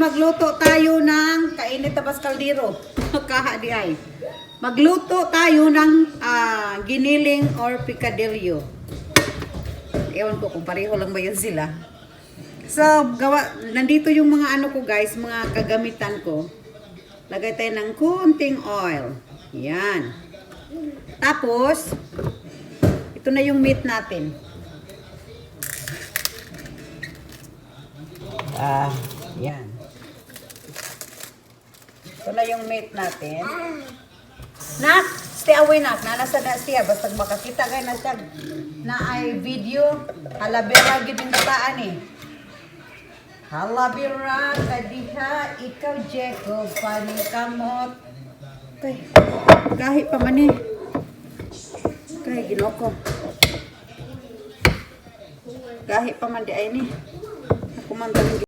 magluto tayo ng kainit tabas kaldero. Kaha di ay. Magluto tayo ng giniling or picadillo. Ewan ko kung pareho lang ba yun sila. So, nandito yung mga ano ko guys, mga kagamitan ko. Lagay tayo ng kunting oil. Yan. Tapos, ito na yung meat natin. Yan. Ito na yung meat natin. Nak, stay away nak. Nasa na siya. Basta makakita kayo na siya na ay video. Halabera gid yung bataan eh. Halabera kadiha ikaw Jacob panikamot. Okay. Kahit pa man eh. Okay, ginoko. Kahit pa man di ay ni. Ako man